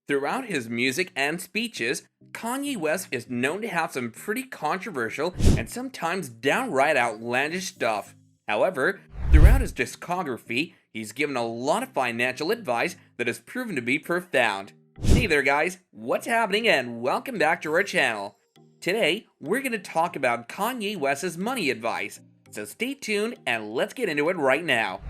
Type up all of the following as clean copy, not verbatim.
Throughout his music and speeches, Kanye West is known to have some pretty controversial and sometimes downright outlandish stuff. However, throughout his discography, he's given a lot of financial advice that has proven to be profound. Hey there guys, what's happening and welcome back to our channel. Today, we're going to talk about Kanye West's money advice, so stay tuned and let's get into it right now.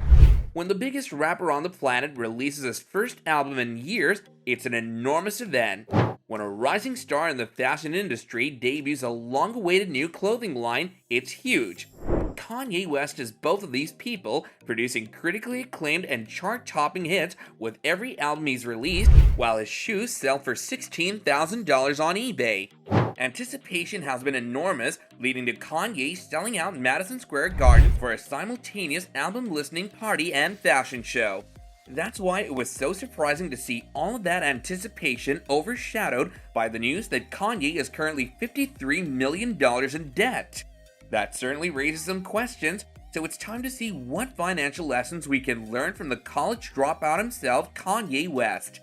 When the biggest rapper on the planet releases his first album in years, it's an enormous event. When a rising star in the fashion industry debuts a long-awaited new clothing line, it's huge. Kanye West is both of these people, producing critically acclaimed and chart-topping hits with every album he's released, while his shoes sell for $16,000 on eBay. Anticipation has been enormous, leading to Kanye selling out Madison Square Garden for a simultaneous album listening party and fashion show. That's why it was so surprising to see all of that anticipation overshadowed by the news that Kanye is currently $53 million in debt. That certainly raises some questions, so it's time to see what financial lessons we can learn from the college dropout himself, Kanye West.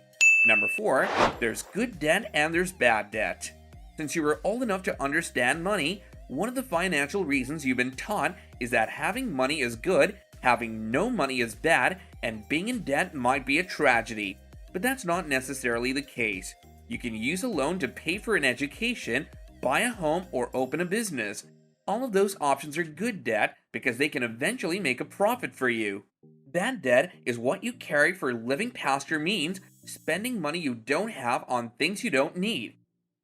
Number 4, there's good debt and there's bad debt. Since you are old enough to understand money, one of the financial reasons you've been taught is that having money is good, having no money is bad, and being in debt might be a tragedy. But that's not necessarily the case. You can use a loan to pay for an education, buy a home, or open a business. All of those options are good debt because they can eventually make a profit for you. Bad debt is what you carry for living past your means, spending money you don't have on things you don't need.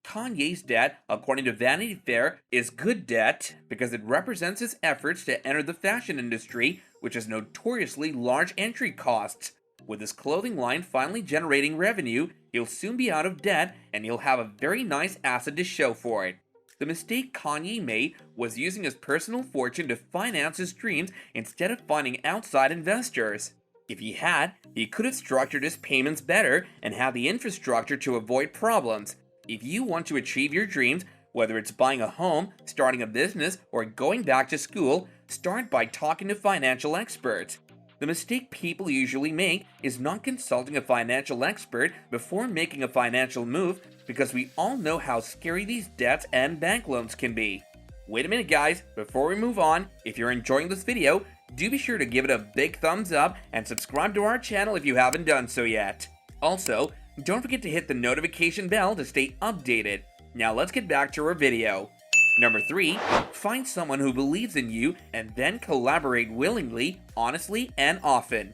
Kanye's debt, according to Vanity Fair, is good debt because it represents his efforts to enter the fashion industry, which has notoriously large entry costs. With his clothing line finally generating revenue, he'll soon be out of debt and he'll have a very nice asset to show for it. The mistake Kanye made was using his personal fortune to finance his dreams instead of finding outside investors. If he had, he could have structured his payments better and had the infrastructure to avoid problems. If you want to achieve your dreams, whether it's buying a home, starting a business, or going back to school, start by talking to financial experts. The mistake people usually make is not consulting a financial expert before making a financial move because we all know how scary these debts and bank loans can be. Wait a minute guys, before we move on, if you're enjoying this video, do be sure to give it a big thumbs up and subscribe to our channel if you haven't done so yet. Also, don't forget to hit the notification bell to stay updated. Now let's get back to our video. Number 3, find someone who believes in you and then collaborate willingly, honestly, and often.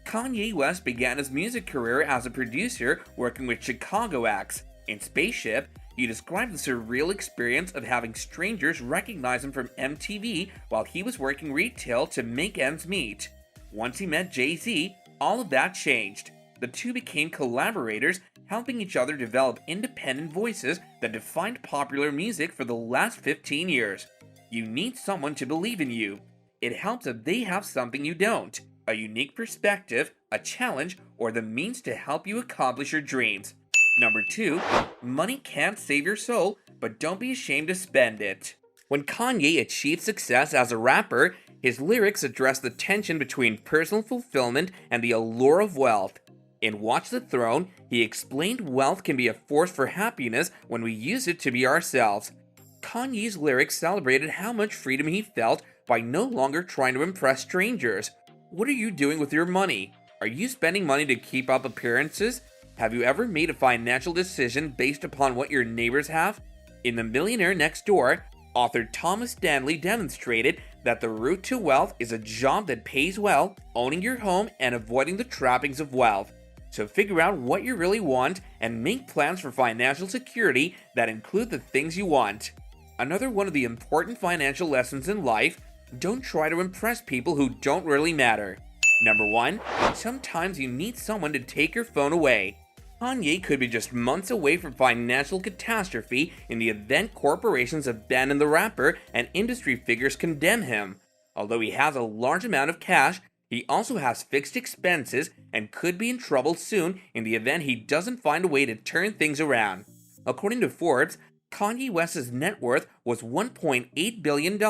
Kanye West began his music career as a producer working with Chicago acts. In Spaceship, he described the surreal experience of having strangers recognize him from MTV while he was working retail to make ends meet. Once he met Jay-Z, all of that changed. The two became collaborators, helping each other develop independent voices that defined popular music for the last 15 years. You need someone to believe in you. It helps if they have something you don't, a unique perspective, a challenge, or the means to help you accomplish your dreams. Number 2, money can't save your soul, but don't be ashamed to spend it. When Kanye achieved success as a rapper, his lyrics addressed the tension between personal fulfillment and the allure of wealth. In Watch the Throne, he explained wealth can be a force for happiness when we use it to be ourselves. Kanye's lyrics celebrated how much freedom he felt by no longer trying to impress strangers. What are you doing with your money? Are you spending money to keep up appearances? Have you ever made a financial decision based upon what your neighbors have? In The Millionaire Next Door, author Thomas Stanley demonstrated that the route to wealth is a job that pays well, owning your home, and avoiding the trappings of wealth. So figure out what you really want and make plans for financial security that include the things you want. Another one of the important financial lessons in life, don't try to impress people who don't really matter. Number 1, sometimes you need someone to take your phone away. Kanye could be just months away from financial catastrophe in the event corporations abandon the rapper and industry figures condemn him. Although he has a large amount of cash, he also has fixed expenses and could be in trouble soon in the event he doesn't find a way to turn things around. According to Forbes, Kanye West's net worth was $1.8 billion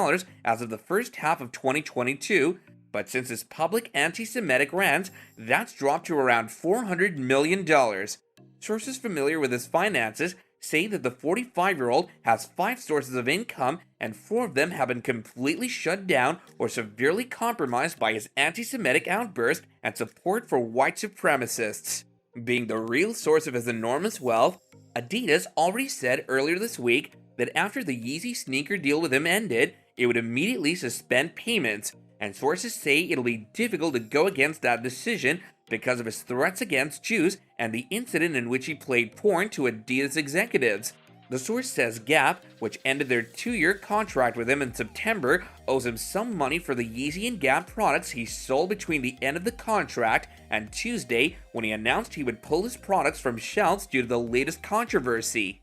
as of the first half of 2022, but since his public anti-Semitic rants, that's dropped to around $400 million. Sources familiar with his finances say that the 45-year-old has 5 sources of income, and 4 of them have been completely shut down or severely compromised by his anti-Semitic outburst and support for white supremacists. Being the real source of his enormous wealth, Adidas already said earlier this week that after the Yeezy sneaker deal with him ended, it would immediately suspend payments, and sources say it'll be difficult to go against that decision because of his threats against Jews and the incident in which he played porn to Adidas executives. The source says Gap, which ended their 2-year contract with him in September, owes him some money for the Yeezy and Gap products he sold between the end of the contract and Tuesday when he announced he would pull his products from shelves due to the latest controversy.